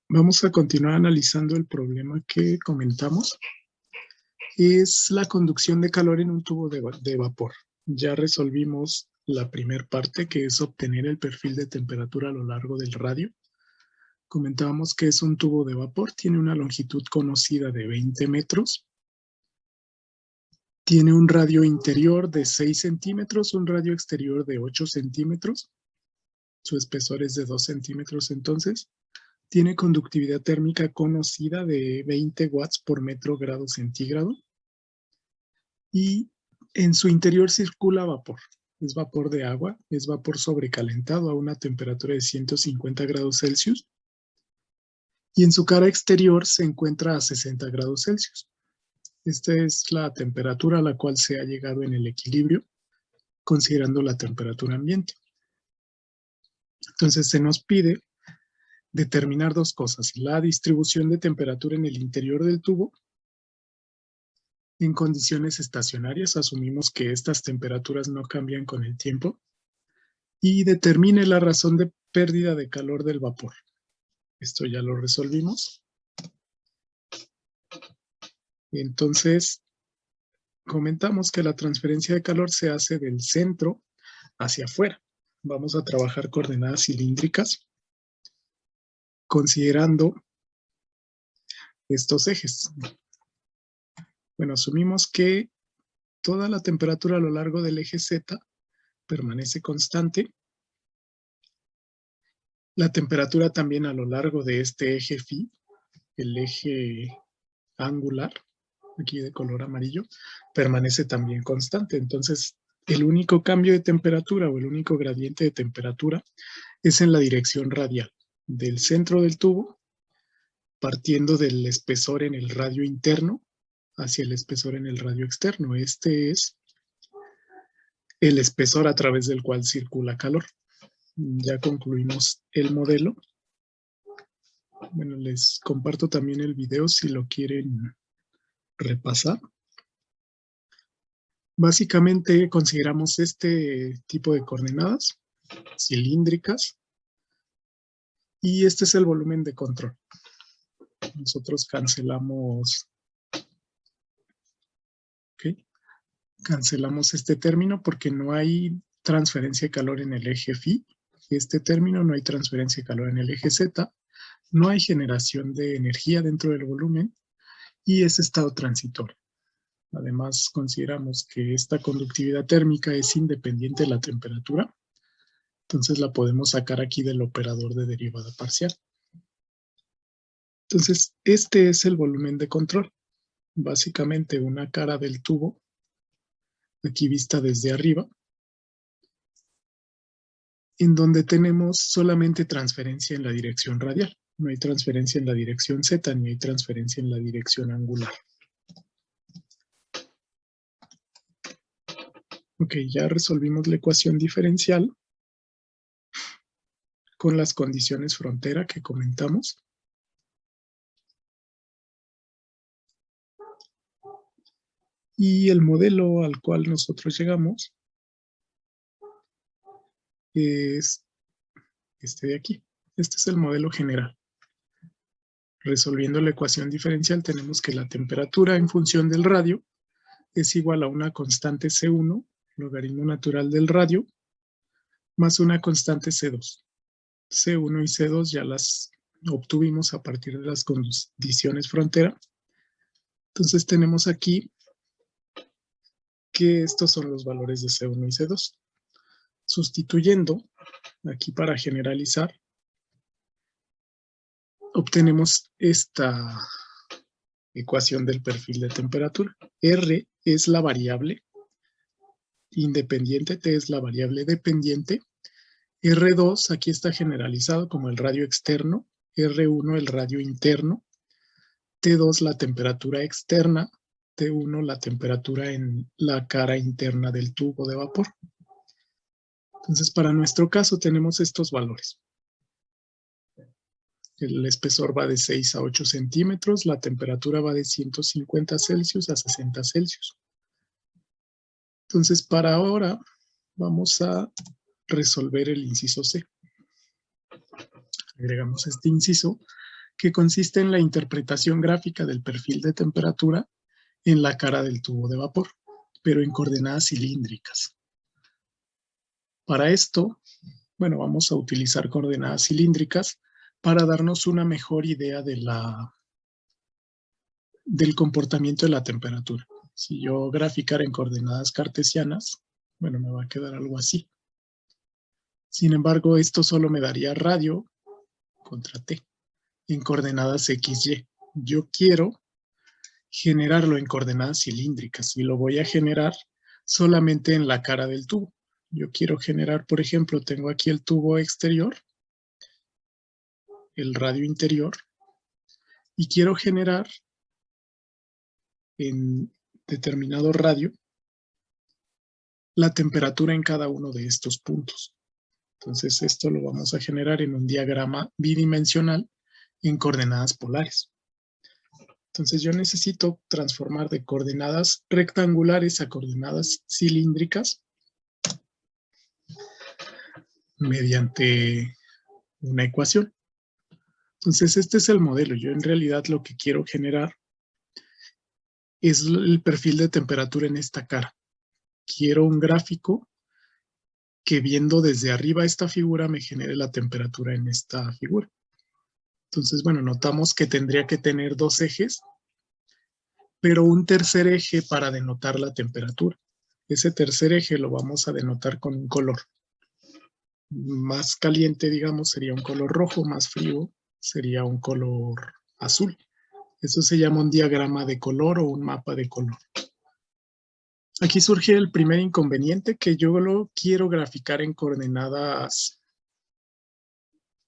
Vamos a continuar analizando el problema que comentamos. Es la conducción de calor en un tubo de vapor. Ya resolvimos la primera parte, que es obtener el perfil de temperatura a lo largo del radio. Comentábamos que es un tubo de vapor, tiene una longitud conocida de 20 metros. Tiene un radio interior de 6 centímetros, un radio exterior de 8 centímetros. Su espesor es de 2 centímetros entonces. Tiene conductividad térmica conocida de 20 watts por metro grado centígrado. Y en su interior circula vapor. Es vapor de agua, es vapor sobrecalentado a una temperatura de 150 grados Celsius. Y en su cara exterior se encuentra a 60 grados Celsius. Esta es la temperatura a la cual se ha llegado en el equilibrio, considerando la temperatura ambiente. Entonces se nos pide determinar dos cosas: la distribución de temperatura en el interior del tubo. En condiciones estacionarias asumimos que estas temperaturas no cambian con el tiempo, y determine la razón de pérdida de calor del vapor. Esto ya lo resolvimos. Entonces, comentamos que la transferencia de calor se hace del centro hacia afuera. Vamos a trabajar coordenadas cilíndricas considerando estos ejes. Bueno, asumimos que toda la temperatura a lo largo del eje Z permanece constante. La temperatura también a lo largo de este eje phi, el eje angular, aquí de color amarillo, permanece también constante. Entonces, el único cambio de temperatura o el único gradiente de temperatura es en la dirección radial, del centro del tubo, partiendo del espesor en el radio interno hacia el espesor en el radio externo. Este es el espesor a través del cual circula calor. Ya concluimos el modelo. Bueno, les comparto también el video si lo quieren repasar. Básicamente consideramos este tipo de coordenadas cilíndricas y este es el volumen de control. Nosotros cancelamos, cancelamos este término porque no hay transferencia de calor en el eje phi. Este término, no hay transferencia de calor en el eje Z, no hay generación de energía dentro del volumen y es estado transitorio. Además, consideramos que esta conductividad térmica es independiente de la temperatura, entonces la podemos sacar aquí del operador de derivada parcial. Entonces, este es el volumen de control. Básicamente una cara del tubo, aquí vista desde arriba, en donde tenemos solamente transferencia en la dirección radial. No hay transferencia en la dirección Z, ni hay transferencia en la dirección angular. Ok, ya resolvimos la ecuación diferencial con las condiciones frontera que comentamos. Y el modelo al cual nosotros llegamos es este de aquí. Este es el modelo general. Resolviendo la ecuación diferencial tenemos que la temperatura en función del radio es igual a una constante C1, logaritmo natural del radio, más una constante C2. C1 y C2 ya las obtuvimos a partir de las condiciones frontera. Entonces tenemos aquí que estos son los valores de C1 y C2. Sustituyendo aquí para generalizar, obtenemos esta ecuación del perfil de temperatura. R es la variable independiente, T es la variable dependiente. R2 aquí está generalizado como el radio externo, R1 el radio interno, T2 la temperatura externa, T1 la temperatura en la cara interna del tubo de vapor. Entonces, para nuestro caso tenemos estos valores. El espesor va de 6 a 8 centímetros, la temperatura va de 150 Celsius a 60 Celsius. Entonces, para ahora vamos a resolver el inciso C. Agregamos este inciso que consiste en la interpretación gráfica del perfil de temperatura en la cara del tubo de vapor, pero en coordenadas cilíndricas. Para esto, bueno, vamos a utilizar coordenadas cilíndricas para darnos una mejor idea de del comportamiento de la temperatura. Si yo graficara en coordenadas cartesianas, bueno, me va a quedar algo así. Sin embargo, esto solo me daría radio contra T en coordenadas XY. Yo quiero generarlo en coordenadas cilíndricas y lo voy a generar solamente en la cara del tubo. Yo quiero generar, por ejemplo, tengo aquí el tubo exterior, el radio interior, y quiero generar en determinado radio la temperatura en cada uno de estos puntos. Entonces esto lo vamos a generar en un diagrama bidimensional en coordenadas polares. Entonces yo necesito transformar de coordenadas rectangulares a coordenadas cilíndricas mediante una ecuación. Entonces este es el modelo. Yo en realidad lo que quiero generar es el perfil de temperatura en esta cara. Quiero un gráfico que viendo desde arriba esta figura me genere la temperatura en esta figura. Entonces, bueno, notamos que tendría que tener dos ejes, pero un tercer eje para denotar la temperatura. Ese tercer eje lo vamos a denotar con un color. Más caliente, digamos, sería un color rojo, más frío sería un color azul. Eso se llama un diagrama de color o un mapa de color. Aquí surge el primer inconveniente, que yo lo quiero graficar en coordenadas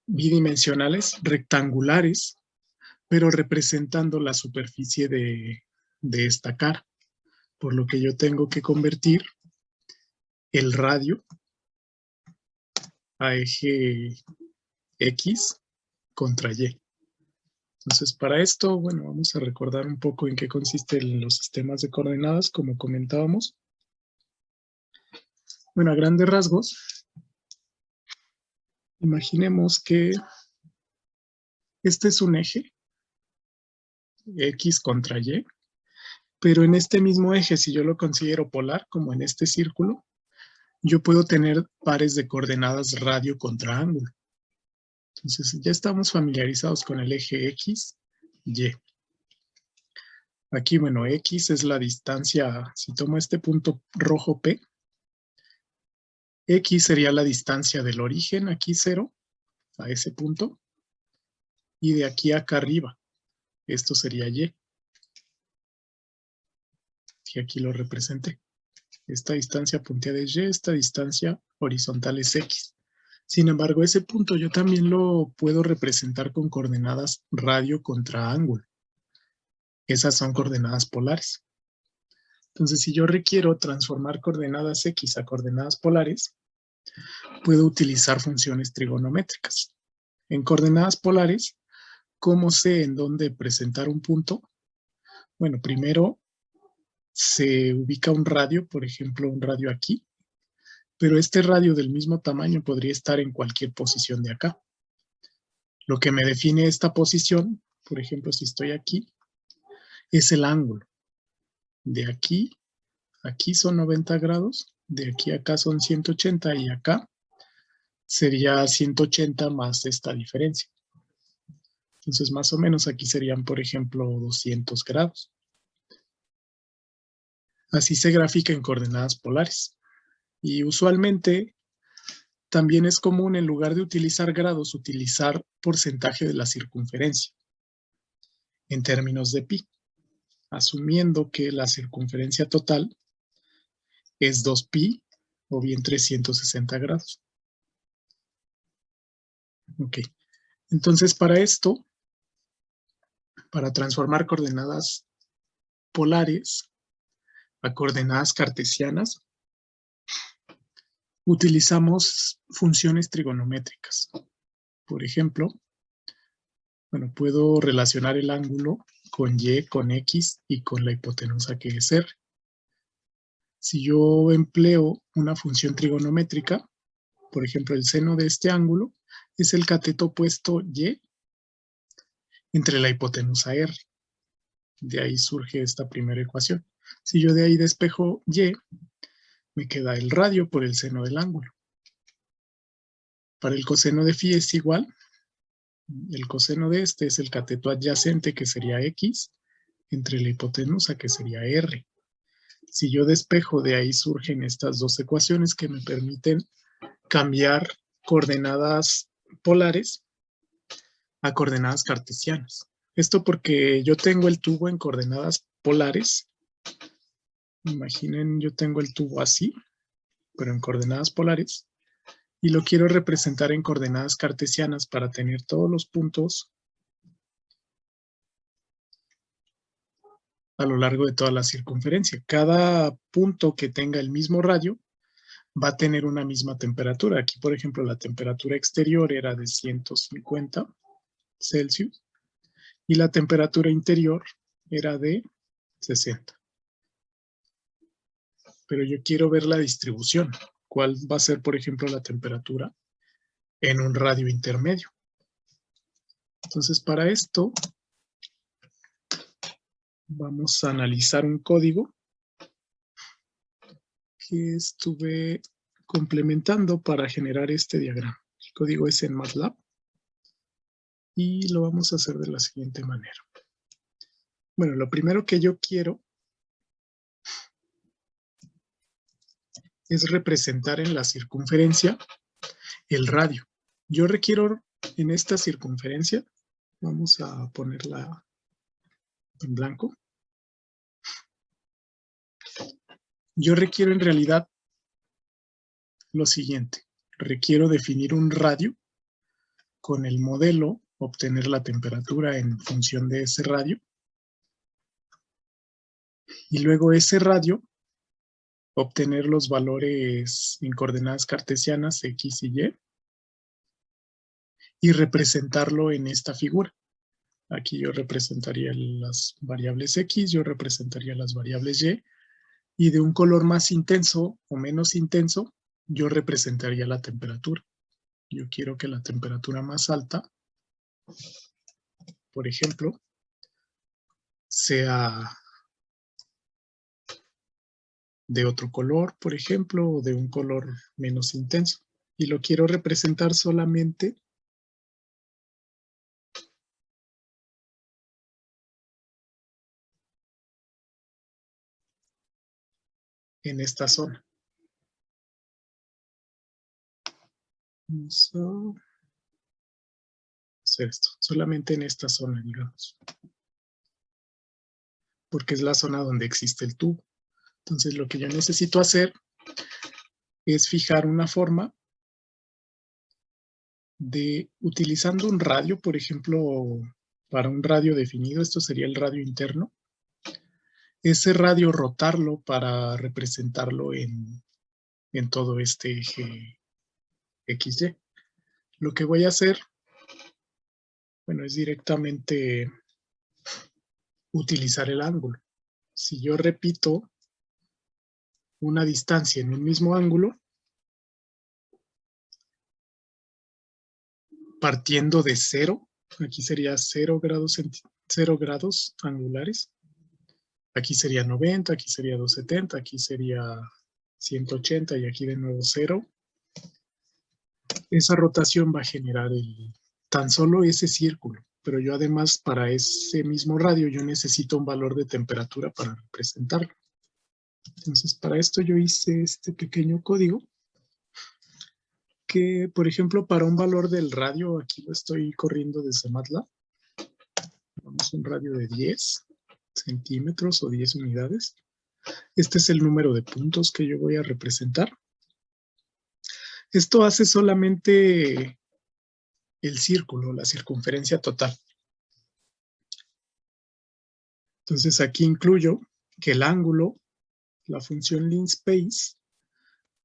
bidimensionales, rectangulares, pero representando la superficie de esta cara. Por lo que yo tengo que convertir el radio a eje X contra Y. Entonces, para esto, bueno, vamos a recordar un poco en qué consisten los sistemas de coordenadas, como comentábamos. Bueno, a grandes rasgos, imaginemos que este es un eje, X contra Y, pero en este mismo eje, si yo lo considero polar, como en este círculo, yo puedo tener pares de coordenadas radio contra ángulo. Entonces, ya estamos familiarizados con el eje X, Y. Aquí, bueno, X es la distancia, si tomo este punto rojo P, X sería la distancia del origen, aquí 0, a ese punto, y de aquí acá arriba, esto sería Y. Y aquí lo representé. Esta distancia punteada es Y, esta distancia horizontal es X. Sin embargo, ese punto yo también lo puedo representar con coordenadas radio contra ángulo. Esas son coordenadas polares. Entonces, si yo requiero transformar coordenadas X a coordenadas polares, puedo utilizar funciones trigonométricas. En coordenadas polares, ¿cómo sé en dónde presentar un punto? Bueno, primero se ubica un radio, por ejemplo, un radio aquí, pero este radio del mismo tamaño podría estar en cualquier posición de acá. Lo que me define esta posición, por ejemplo, si estoy aquí, es el ángulo. De aquí, aquí son 90 grados, de aquí a acá son 180 y acá sería 180 más esta diferencia. Entonces, más o menos aquí serían, por ejemplo, 200 grados. Así se grafica en coordenadas polares. Y usualmente también es común, en lugar de utilizar grados, utilizar porcentaje de la circunferencia en términos de pi, asumiendo que la circunferencia total es 2pi o bien 360 grados. Ok, entonces para esto, para transformar coordenadas polares a coordenadas cartesianas, utilizamos funciones trigonométricas. Por ejemplo, bueno, puedo relacionar el ángulo con Y, con X y con la hipotenusa que es R. Si yo empleo una función trigonométrica, Por ejemplo, el seno de este ángulo es el cateto opuesto Y entre la hipotenusa R. De ahí surge esta primera ecuación. Si yo de ahí despejo Y, me queda el radio por el seno del ángulo. Para el coseno de φ es igual. El coseno de este es el cateto adyacente, que sería X, entre la hipotenusa, que sería R. Si yo despejo, de ahí surgen estas dos ecuaciones que me permiten cambiar coordenadas polares a coordenadas cartesianas. Esto porque yo tengo el tubo en coordenadas polares. Imaginen, yo tengo el tubo así, pero en coordenadas polares, y lo quiero representar en coordenadas cartesianas para tener todos los puntos a lo largo de toda la circunferencia. Cada punto que tenga el mismo radio va a tener una misma temperatura. Aquí, por ejemplo, la temperatura exterior era de 150 Celsius y la temperatura interior era de 60. Pero yo quiero ver la distribución. ¿Cuál va a ser, por ejemplo, la temperatura en un radio intermedio? Entonces, para esto, vamos a analizar un código que estuve complementando para generar este diagrama. El código es en MATLAB y lo vamos a hacer de la siguiente manera. Bueno, lo primero que yo quiero es representar en la circunferencia el radio. Yo requiero en esta circunferencia, vamos a ponerla en blanco. Yo requiero en realidad lo siguiente. Requiero definir un radio con el modelo, obtener la temperatura en función de ese radio. Y luego ese radio, obtener los valores en coordenadas cartesianas X y Y. Y representarlo en esta figura. Aquí yo representaría las variables X, yo representaría las variables Y. Y de un color más intenso o menos intenso, yo representaría la temperatura. Yo quiero que la temperatura más alta, por ejemplo, sea de otro color, por ejemplo, o de un color menos intenso. Y lo quiero representar solamente en esta zona. Vamos a hacer esto, solamente en esta zona, digamos. Porque es la zona donde existe el tubo. Entonces, lo que yo necesito hacer es fijar una forma de, utilizando un radio, por ejemplo, para un radio definido, esto sería el radio interno, ese radio rotarlo para representarlo en todo este eje XY. Lo que voy a hacer, bueno, es directamente utilizar el ángulo. Si yo repito una distancia en un mismo ángulo, partiendo de 0, aquí sería 0 grados angulares, aquí sería 90, aquí sería 270, aquí sería 180 y aquí de nuevo 0. Esa rotación va a generar tan solo ese círculo, pero yo además para ese mismo radio yo necesito un valor de temperatura para representarlo. Entonces para esto yo hice este pequeño código que, por ejemplo, para un valor del radio, aquí lo estoy corriendo desde MATLAB, vamos a un radio de 10 centímetros o 10 unidades. Este es el número de puntos que yo voy a representar. Esto hace solamente el círculo, la circunferencia total. Entonces aquí incluyo que el ángulo, la función linspace,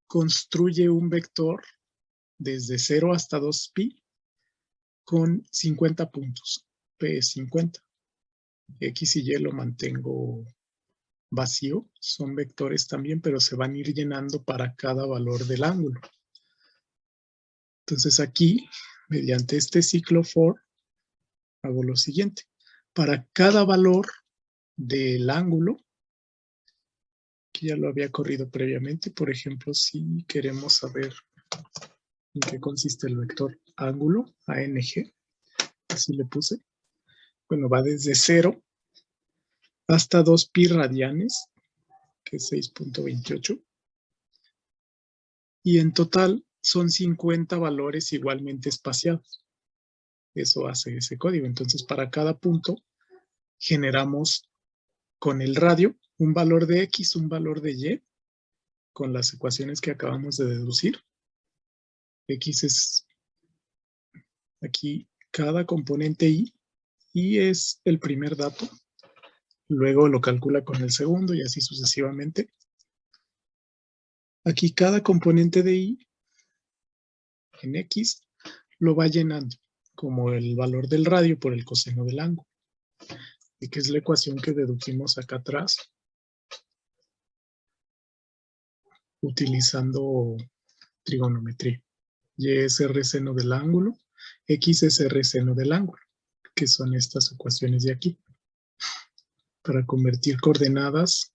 construye un vector desde 0 hasta 2pi con 50 puntos. P es 50. X y Y lo mantengo vacío, son vectores también, pero se van a ir llenando para cada valor del ángulo. Entonces aquí, mediante este ciclo for, hago lo siguiente. Para cada valor del ángulo, que ya lo había corrido previamente, por ejemplo, si queremos saber en qué consiste el vector ángulo, ANG, así le puse. Bueno, va desde 0 hasta 2pi radianes, que es 6.28. Y en total son 50 valores igualmente espaciados. Eso hace ese código. Entonces, para cada punto generamos con el radio un valor de X, un valor de Y, con las ecuaciones que acabamos de deducir. X es aquí cada componente Y es el primer dato. Luego lo calcula con el segundo y así sucesivamente. Aquí cada componente de Y en X lo va llenando como el valor del radio por el coseno del ángulo. Y que es la ecuación que dedujimos acá atrás utilizando trigonometría. Y es R seno del ángulo, X es R seno del ángulo, que son estas ecuaciones de aquí, para convertir coordenadas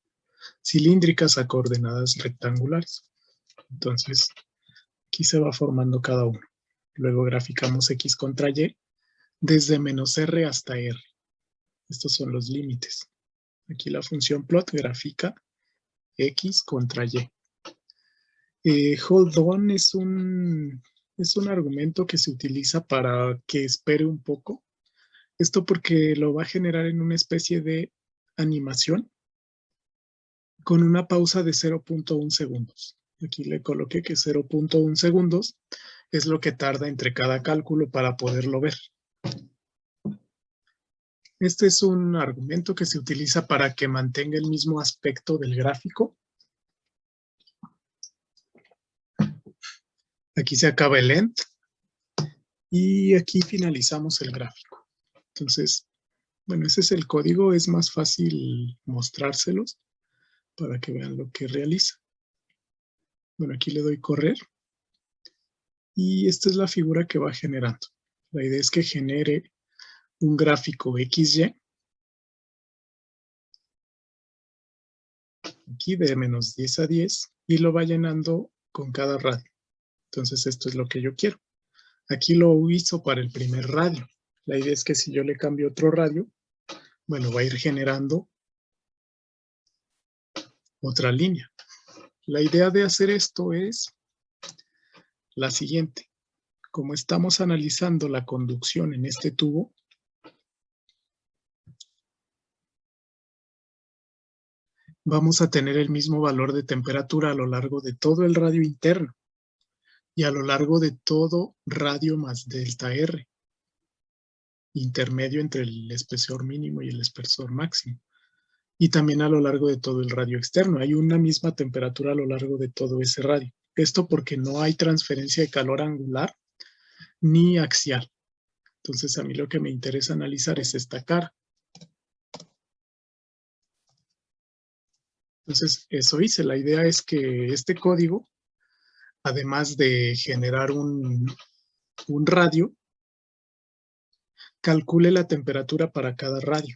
cilíndricas a coordenadas rectangulares. Entonces, aquí se va formando cada uno. Luego graficamos X contra Y desde menos R hasta R. Estos son los límites. Aquí la función plot grafica X contra Y. Hold on es un argumento que se utiliza para que espere un poco. Esto porque lo va a generar en una especie de animación con una pausa de 0.1 segundos. Aquí le coloqué que 0.1 segundos es lo que tarda entre cada cálculo para poderlo ver. Este es un argumento que se utiliza para que mantenga el mismo aspecto del gráfico. Aquí se acaba el end y aquí finalizamos el gráfico. Entonces, bueno, ese es el código, es más fácil mostrárselos para que vean lo que realiza. Bueno, aquí le doy correr y esta es la figura que va generando. La idea es que genere un gráfico XY aquí de menos 10 a 10 y lo va llenando con cada radio. Entonces esto es lo que yo quiero. Aquí lo hizo para el primer radio. La idea es que si yo le cambio otro radio, bueno, va a ir generando otra línea. La idea de hacer esto es la siguiente. Como estamos analizando la conducción en este tubo, vamos a tener el mismo valor de temperatura a lo largo de todo el radio interno y a lo largo de todo radio más delta R, intermedio entre el espesor mínimo y el espesor máximo. Y también a lo largo de todo el radio externo. Hay una misma temperatura a lo largo de todo ese radio. Esto porque no hay transferencia de calor angular ni axial. Entonces a mí lo que me interesa analizar es esta cara. Entonces eso hice. La idea es que este código, además de generar un radio, calcule la temperatura para cada radio.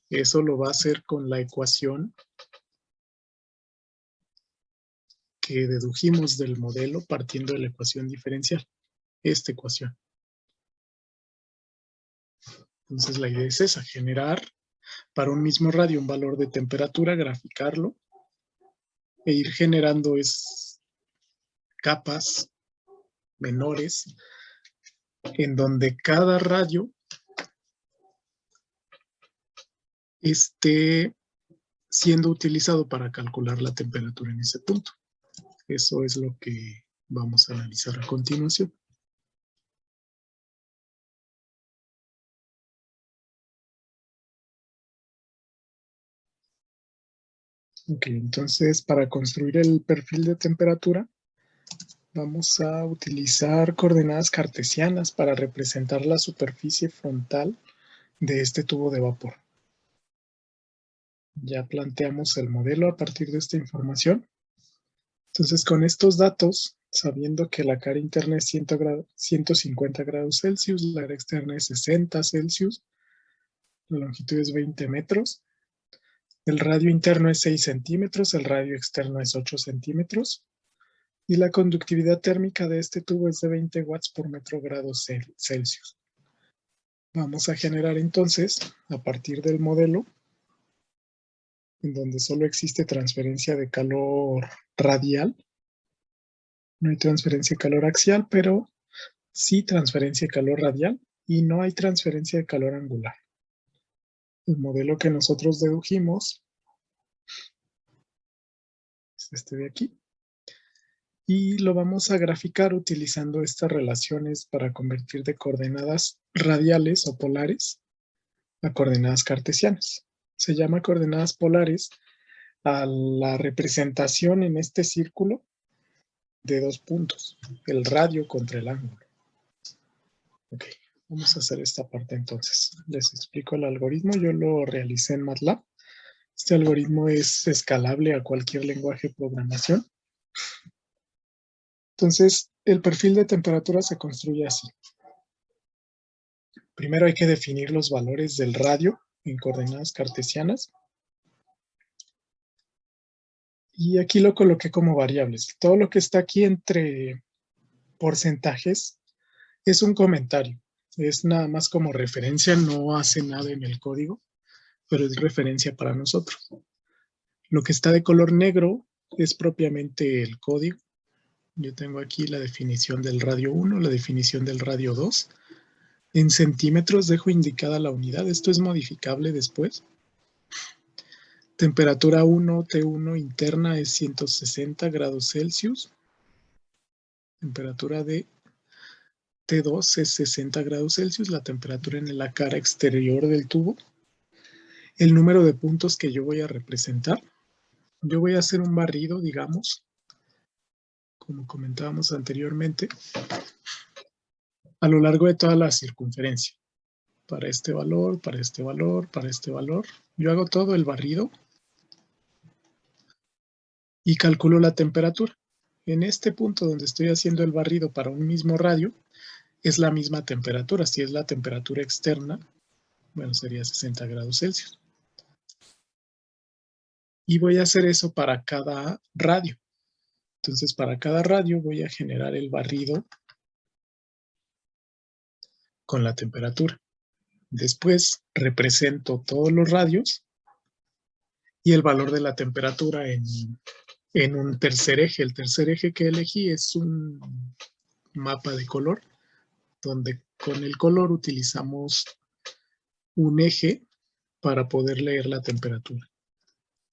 Eso lo va a hacer con la ecuación que dedujimos del modelo partiendo de la ecuación diferencial. Esta ecuación. Entonces la idea es esa, generar para un mismo radio un valor de temperatura, graficarlo e ir generando capas menores en donde cada radio esté siendo utilizado para calcular la temperatura en ese punto. Eso es lo que vamos a analizar a continuación. Ok, entonces para construir el perfil de temperatura vamos a utilizar coordenadas cartesianas para representar la superficie frontal de este tubo de vapor. Ya planteamos el modelo a partir de esta información. Entonces, con estos datos sabiendo que la cara interna es 150 grados Celsius, la cara externa es 60 Celsius, la longitud es 20 metros, el radio interno es 6 centímetros, el radio externo es 8 centímetros, y la conductividad térmica de este tubo es de 20 watts por metro grado Celsius. Vamos a generar entonces, a partir del modelo, en donde solo existe transferencia de calor radial, no hay transferencia de calor axial, pero sí transferencia de calor radial y no hay transferencia de calor angular. El modelo que nosotros dedujimos es este de aquí. Y lo vamos a graficar utilizando estas relaciones para convertir de coordenadas radiales o polares a coordenadas cartesianas. Se llama coordenadas polares a la representación en este círculo de dos puntos, el radio contra el ángulo. Ok, vamos a hacer esta parte entonces. Les explico el algoritmo, yo lo realicé en MATLAB. Este algoritmo es escalable a cualquier lenguaje de programación. Entonces, el perfil de temperatura se construye así. Primero hay que definir los valores del radio en coordenadas cartesianas. Y aquí lo coloqué como variables. Todo lo que está aquí entre porcentajes es un comentario. Es nada más como referencia, no hace nada en el código, pero es referencia para nosotros. Lo que está de color negro es propiamente el código. Yo tengo aquí la definición del radio 1, la definición del radio 2. En centímetros dejo indicada la unidad. Esto es modificable después. Temperatura 1, T1 interna es 160 grados Celsius. Temperatura de T2 es 60 grados Celsius. La temperatura en la cara exterior del tubo. El número de puntos que yo voy a representar. Yo voy a hacer un barrido, digamos, como comentábamos anteriormente, a lo largo de toda la circunferencia. Para este valor, para este valor, para este valor. Yo hago todo el barrido y calculo la temperatura. En este punto donde estoy haciendo el barrido para un mismo radio, es la misma temperatura. Si es la temperatura externa, bueno, sería 60 grados Celsius. Y voy a hacer eso para cada radio. Entonces, para cada radio voy a generar el barrido con la temperatura. Después represento todos los radios y el valor de la temperatura en un tercer eje. El tercer eje que elegí es un mapa de color, donde con el color utilizamos un eje para poder leer la temperatura.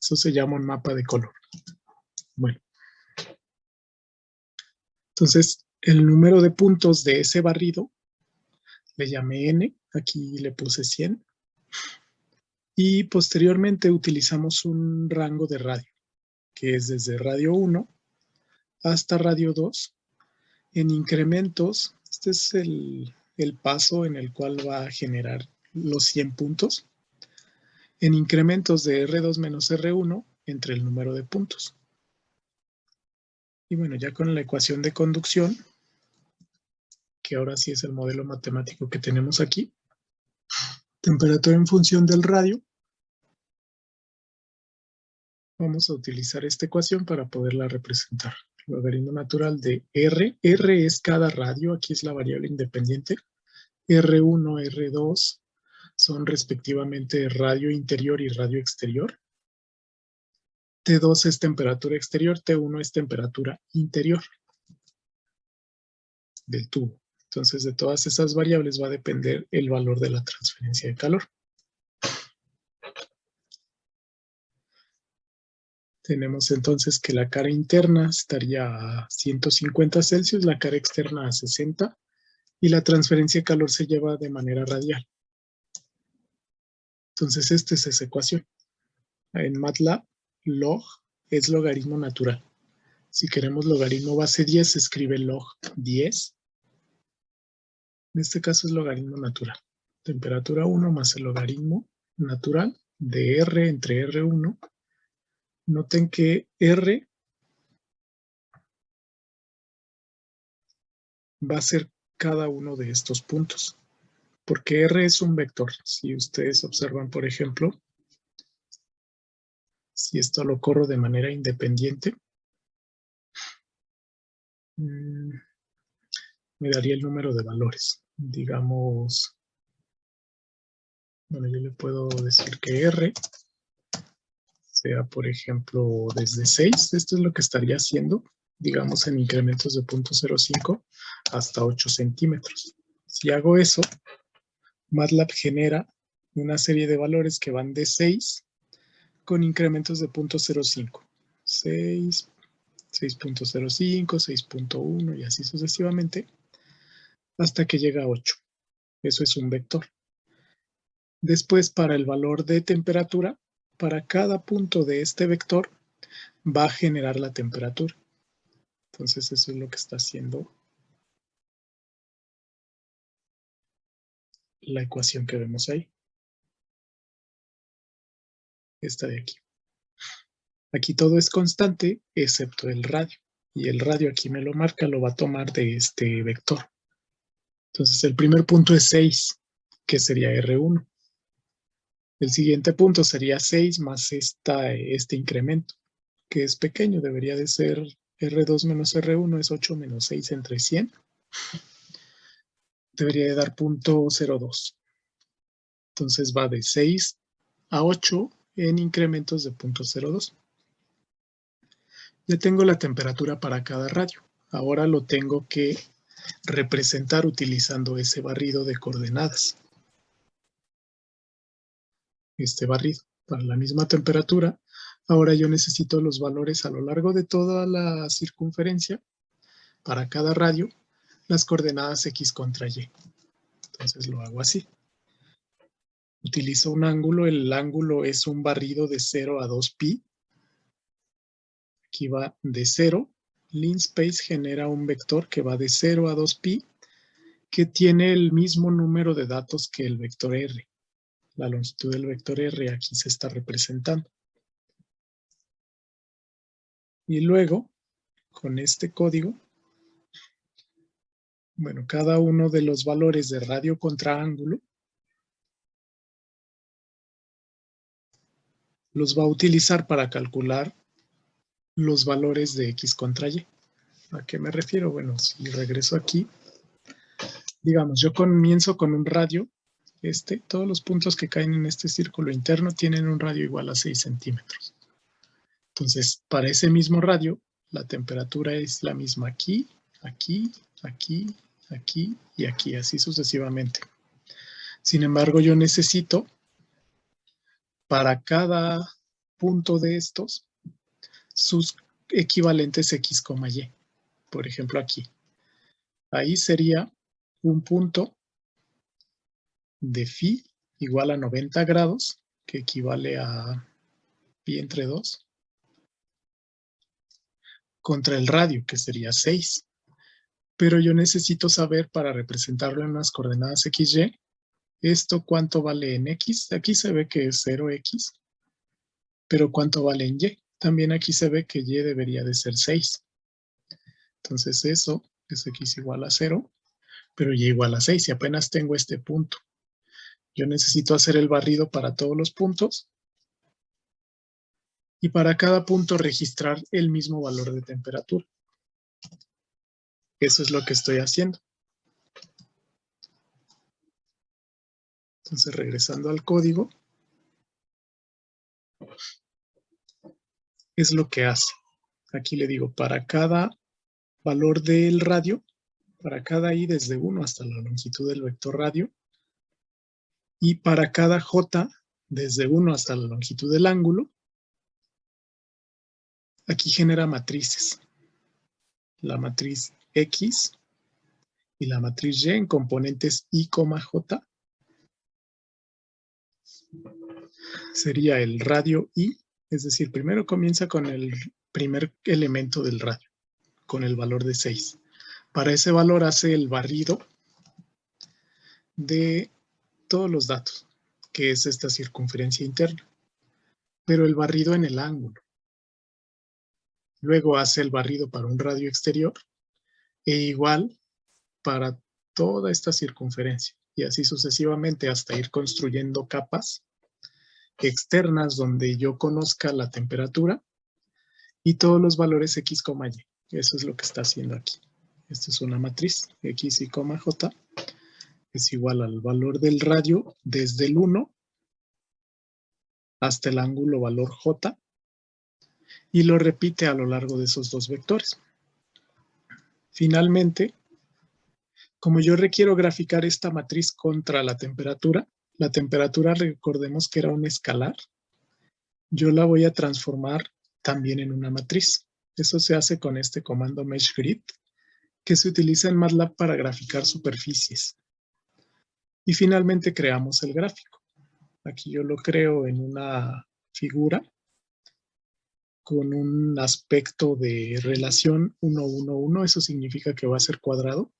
Eso se llama un mapa de color. Bueno. Entonces, el número de puntos de ese barrido le llamé N, aquí le puse 100. Y posteriormente utilizamos un rango de radio, que es desde radio 1 hasta radio 2. En incrementos, este es el paso en el cual va a generar los 100 puntos. En incrementos de R2 menos R1 entre el número de puntos. Y bueno, ya con la ecuación de conducción, que ahora sí es el modelo matemático que tenemos aquí, temperatura en función del radio, vamos a utilizar esta ecuación para poderla representar. El logaritmo natural de R. R es cada radio, aquí es la variable independiente. R1, R2 son respectivamente radio interior y radio exterior. T2 es temperatura exterior, T1 es temperatura interior del tubo. Entonces, de todas esas variables va a depender el valor de la transferencia de calor. Tenemos entonces que la cara interna estaría a 150 Celsius, la cara externa a 60 y la transferencia de calor se lleva de manera radial. Entonces, esta es esa ecuación. En MATLAB, log es logaritmo natural. Si queremos logaritmo base 10, se escribe log 10. En este caso es logaritmo natural. Temperatura 1 más el logaritmo natural de R entre R1. Noten que R va a ser cada uno de estos puntos, porque R es un vector. Si ustedes observan, por ejemplo, si esto lo corro de manera independiente, me daría el número de valores. Digamos, bueno, yo le puedo decir que R sea, por ejemplo, desde 6. Esto es lo que estaría haciendo, digamos, en incrementos de 0.05 hasta 8 centímetros. Si hago eso, MATLAB genera una serie de valores que van de 6 con incrementos de 0.05. 6, 6.05, 6.1 y así sucesivamente hasta que llega a 8. Eso es un vector. Después, para el valor de temperatura, para cada punto de este vector va a generar la temperatura. Entonces eso es lo que está haciendo la ecuación que vemos ahí. Esta de aquí. Aquí todo es constante excepto el radio. Y el radio aquí me lo marca, lo va a tomar de este vector. Entonces el primer punto es 6, que sería R1. El siguiente punto sería 6 más este incremento, que es pequeño, debería de ser R2 menos R1 es 8 menos 6 entre 100. Debería de dar 0.02. Entonces va de 6 a 8 en incrementos de 0.02. Ya tengo la temperatura para cada radio. Ahora lo tengo que representar utilizando ese barrido de coordenadas. Este barrido para la misma temperatura. Ahora yo necesito los valores a lo largo de toda la circunferencia para cada radio, las coordenadas X contra Y. Entonces lo hago así. Utilizo un ángulo, el ángulo es un barrido de 0 a 2pi. Aquí va de 0. Linspace genera un vector que va de 0 a 2pi, que tiene el mismo número de datos que el vector R. La longitud del vector R aquí se está representando. Y luego, con este código, bueno, cada uno de los valores de radio contra ángulo los va a utilizar para calcular los valores de X contra Y. ¿A qué me refiero? Bueno, si regreso aquí, digamos, yo comienzo con un radio, todos los puntos que caen en este círculo interno tienen un radio igual a 6 centímetros. Entonces, para ese mismo radio, la temperatura es la misma aquí, aquí, aquí, aquí y aquí, así sucesivamente. Sin embargo, yo necesito, para cada punto de estos, sus equivalentes X, Y. Por ejemplo, aquí. Ahí sería un punto de phi igual a 90 grados, que equivale a pi entre 2, contra el radio, que sería 6. Pero yo necesito saber, para representarlo en unas coordenadas XY, esto cuánto vale en X. Aquí se ve que es 0X, pero cuánto vale en Y. También aquí se ve que Y debería de ser 6. Entonces eso es X igual a 0, pero Y igual a 6 y apenas tengo este punto. Yo necesito hacer el barrido para todos los puntos y para cada punto registrar el mismo valor de temperatura. Eso es lo que estoy haciendo. Entonces, regresando al código, es lo que hace. Aquí le digo, para cada valor del radio, para cada i desde 1 hasta la longitud del vector radio, y para cada j desde 1 hasta la longitud del ángulo, aquí genera matrices. La matriz X y la matriz Y en componentes I, J sería el radio I, es decir, primero comienza con el primer elemento del radio, con el valor de 6. Para ese valor hace el barrido de todos los datos, que es esta circunferencia interna, pero el barrido en el ángulo. Luego hace el barrido para un radio exterior e igual para toda esta circunferencia y así sucesivamente hasta ir construyendo capas externas donde yo conozca la temperatura y todos los valores x, y. Eso es lo que está haciendo aquí. Esta es una matriz, x y j es igual al valor del radio desde el 1 hasta el ángulo valor j y lo repite a lo largo de esos dos vectores. Finalmente, como yo requiero graficar esta matriz contra la temperatura recordemos que era un escalar, yo la voy a transformar también en una matriz. Eso se hace con este comando meshGrid, que se utiliza en MATLAB para graficar superficies. Y finalmente creamos el gráfico. Aquí yo lo creo en una figura con un aspecto de relación 1, 1, 1. Eso significa que va a ser cuadrado.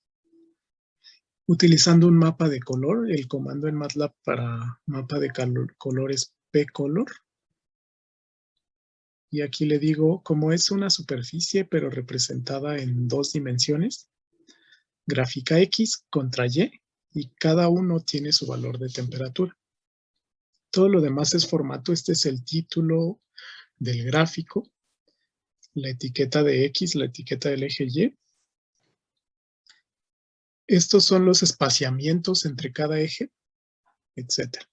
Utilizando un mapa de color, el comando en MATLAB para mapa de color es pcolor. Y aquí le digo, como es una superficie, pero representada en 2 dimensiones, gráfica X contra Y, y cada uno tiene su valor de temperatura. Todo lo demás es formato. Este es el título del gráfico, la etiqueta de X, la etiqueta del eje Y. Estos son los espaciamientos entre cada eje, etc.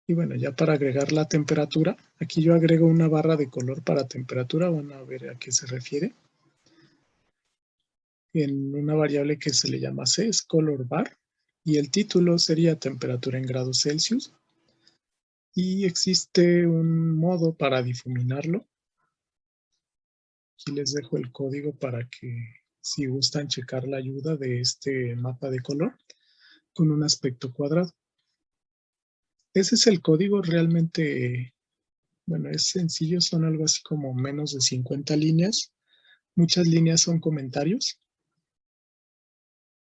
Y bueno, ya para agregar la temperatura, aquí yo agrego una barra de color para temperatura. Van a ver a qué se refiere. En una variable que se le llama C, es color bar, y el título sería temperatura en grados Celsius. Y existe un modo para difuminarlo. Aquí les dejo el código para que, si gustan, checar la ayuda de este mapa de color con un aspecto cuadrado. Ese es el código. Realmente, bueno, es sencillo, son algo así como menos de 50 líneas. Muchas líneas son comentarios.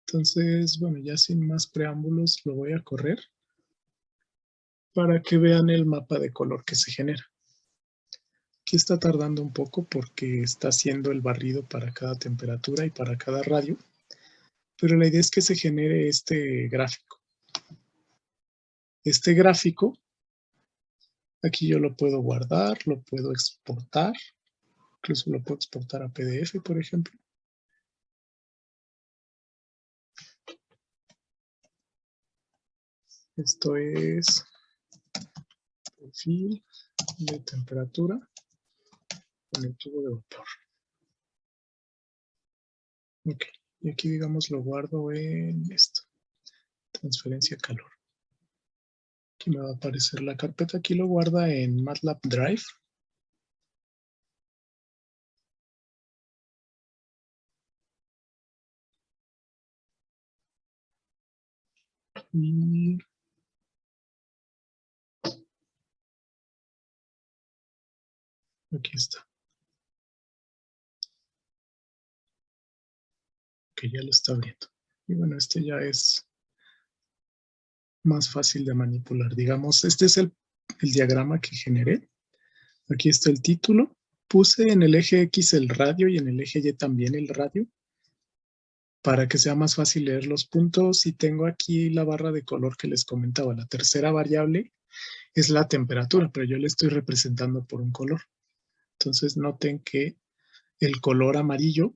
Entonces, bueno, ya sin más preámbulos lo voy a correr para que vean el mapa de color que se genera. Aquí está tardando un poco porque está haciendo el barrido para cada temperatura y para cada radio, pero la idea es que se genere este gráfico. Este gráfico, aquí yo lo puedo guardar, lo puedo exportar, incluso lo puedo exportar a PDF, por ejemplo. Esto es perfil de temperatura con el tubo de vapor. Ok, y aquí digamos lo guardo en esto, transferencia calor. Aquí me va a aparecer la carpeta, aquí lo guarda en MATLAB Drive. Y aquí está. Que ya lo está abriendo. Y bueno, este ya es más fácil de manipular. Digamos, este es el diagrama que generé. Aquí está el título. Puse en el eje X el radio y en el eje Y también el radio para que sea más fácil leer los puntos. Y tengo aquí la barra de color que les comentaba. La tercera variable es la temperatura, pero yo le estoy representando por un color. Entonces noten que el color amarillo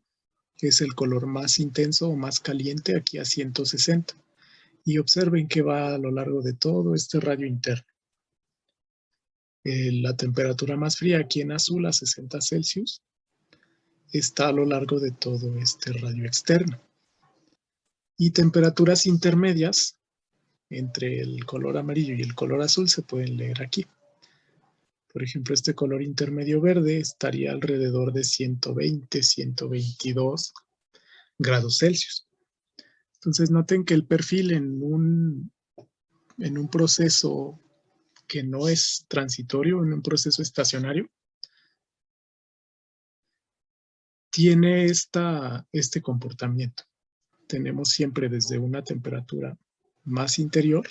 es el color más intenso o más caliente, aquí a 160. Y observen que va a lo largo de todo este radio interno. La temperatura más fría, aquí en azul a 60 Celsius, está a lo largo de todo este radio externo. Y temperaturas intermedias entre el color amarillo y el color azul se pueden leer aquí. Por ejemplo, este color intermedio verde estaría alrededor de 120, 122 grados Celsius. Entonces noten que el perfil en un proceso que no es transitorio, en un proceso estacionario, tiene este comportamiento. Tenemos siempre desde una temperatura más interior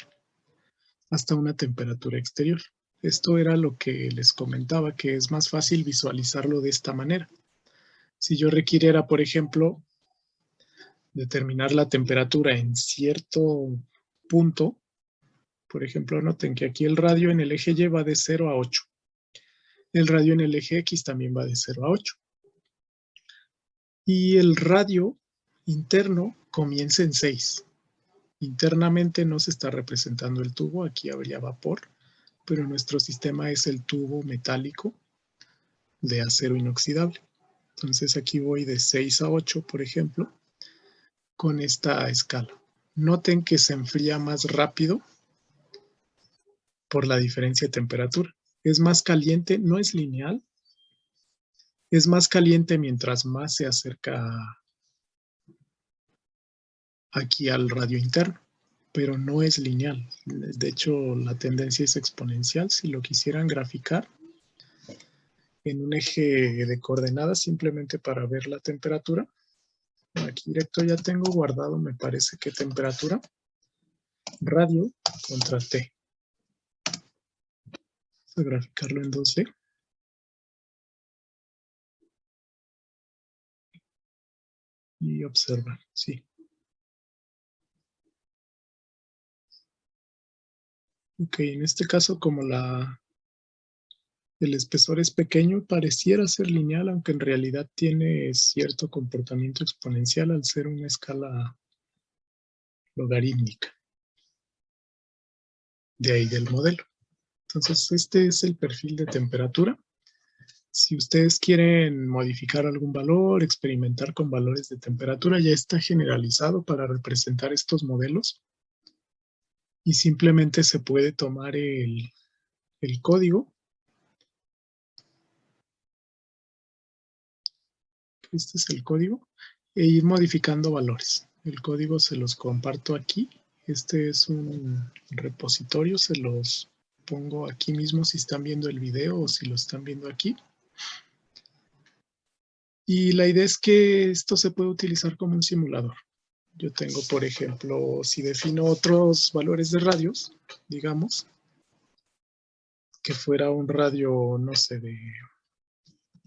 hasta una temperatura exterior. Esto era lo que les comentaba, que es más fácil visualizarlo de esta manera. Si yo requiriera, por ejemplo, determinar la temperatura en cierto punto, por ejemplo, noten que aquí el radio en el eje Y va de 0 a 8. El radio en el eje X también va de 0 a 8. Y el radio interno comienza en 6. Internamente no se está representando el tubo, aquí habría vapor, pero nuestro sistema es el tubo metálico de acero inoxidable. Entonces aquí voy de 6 a 8, por ejemplo, con esta escala. Noten que se enfría más rápido por la diferencia de temperatura. Es más caliente, no es lineal, es más caliente mientras más se acerca aquí al radio interno, pero no es lineal. De hecho, la tendencia es exponencial. Si lo quisieran graficar en un eje de coordenadas simplemente para ver la temperatura, aquí directo ya tengo guardado, me parece que temperatura, radio contra T. Vamos a graficarlo en 2D. Y observar, sí. Ok, en este caso como el espesor es pequeño, pareciera ser lineal, aunque en realidad tiene cierto comportamiento exponencial al ser una escala logarítmica. De ahí del modelo. Entonces, este es el perfil de temperatura. Si ustedes quieren modificar algún valor, experimentar con valores de temperatura, ya está generalizado para representar estos modelos. Y simplemente se puede tomar el código. Este es el código. E ir modificando valores. El código se los comparto aquí. Este es un repositorio. Se los pongo aquí mismo si están viendo el video o si lo están viendo aquí. Y la idea es que esto se puede utilizar como un simulador. Yo tengo, por ejemplo, si defino otros valores de radios, digamos, que fuera un radio, no sé, de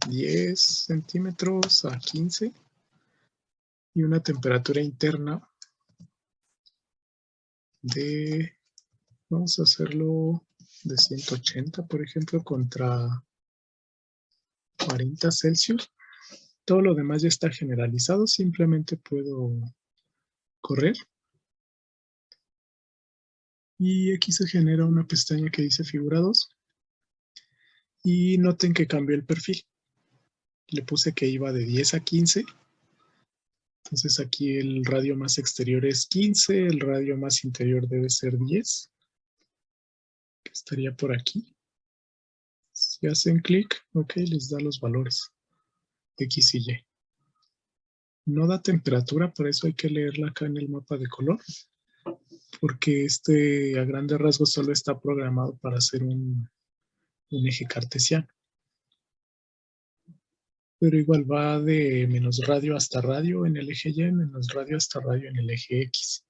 10 centímetros a 15 y una temperatura interna de, vamos a hacerlo de 180, por ejemplo, contra 40 Celsius. Todo lo demás ya está generalizado, simplemente puedo correr. Y aquí se genera una pestaña que dice figura 2. Y noten que cambió el perfil. Le puse que iba de 10 a 15. Entonces aquí el radio más exterior es 15, el radio más interior debe ser 10. Que estaría por aquí. Si hacen clic, ok, les da los valores de X y Y. No da temperatura, por eso hay que leerla acá en el mapa de color, porque este a grandes rasgos solo está programado para hacer un eje cartesiano. Pero igual va de menos radio hasta radio en el eje Y, menos radio hasta radio en el eje X.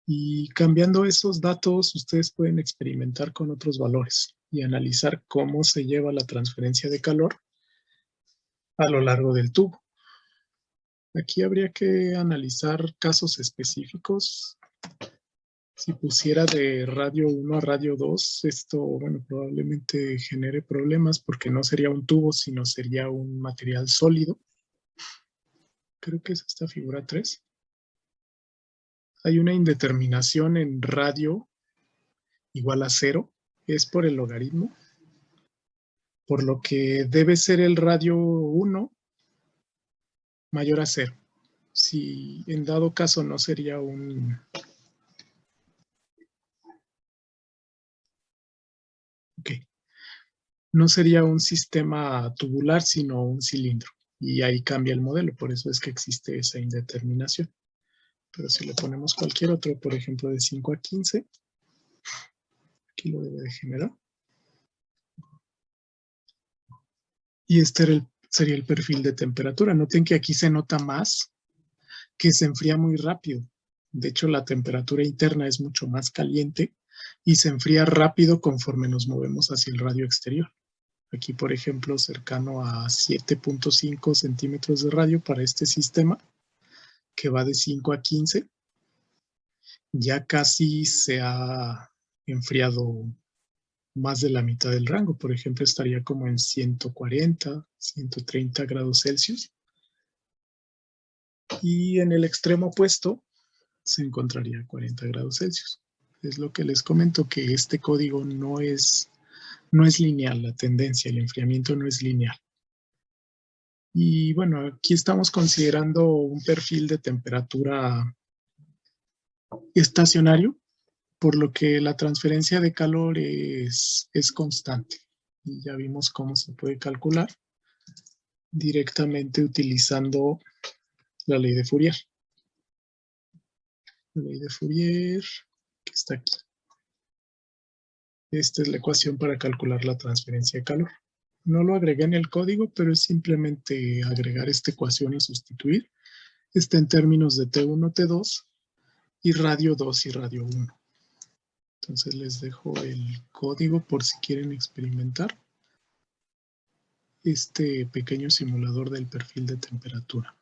Y cambiando esos datos, ustedes pueden experimentar con otros valores y analizar cómo se lleva la transferencia de calor a lo largo del tubo. Aquí habría que analizar casos específicos. Si pusiera de radio 1 a radio 2, esto, bueno, probablemente genere problemas porque no sería un tubo, sino sería un material sólido. Creo que es esta figura 3. Hay una indeterminación en radio igual a 0. Es por el logaritmo. Por lo que debe ser el radio 1 mayor a 0. Si en dado caso no sería un... Okay. No sería un sistema tubular, sino un cilindro. Y ahí cambia el modelo, por eso es que existe esa indeterminación. Pero si le ponemos cualquier otro, por ejemplo, de 5 a 15, aquí lo debe de generar. Y este sería el perfil de temperatura. Noten que aquí se nota más que se enfría muy rápido. De hecho, la temperatura interna es mucho más caliente y se enfría rápido conforme nos movemos hacia el radio exterior. Aquí, por ejemplo, cercano a 7.5 centímetros de radio para este sistema, que va de 5 a 15, ya casi se ha enfriado más de la mitad del rango. Por ejemplo, estaría como en 140, 130 grados Celsius. Y en el extremo opuesto se encontraría a 40 grados Celsius. Es lo que les comento, que este código no es lineal, la tendencia, el enfriamiento no es lineal. Y bueno, aquí estamos considerando un perfil de temperatura estacionario, por lo que la transferencia de calor es constante. Y ya vimos cómo se puede calcular directamente utilizando la ley de Fourier. La ley de Fourier, que está aquí. Esta es la ecuación para calcular la transferencia de calor. No lo agregué en el código, pero es simplemente agregar esta ecuación y sustituir. Está en términos de T1, T2 y radio 2 y radio 1. Entonces les dejo el código por si quieren experimentar este pequeño simulador del perfil de temperatura.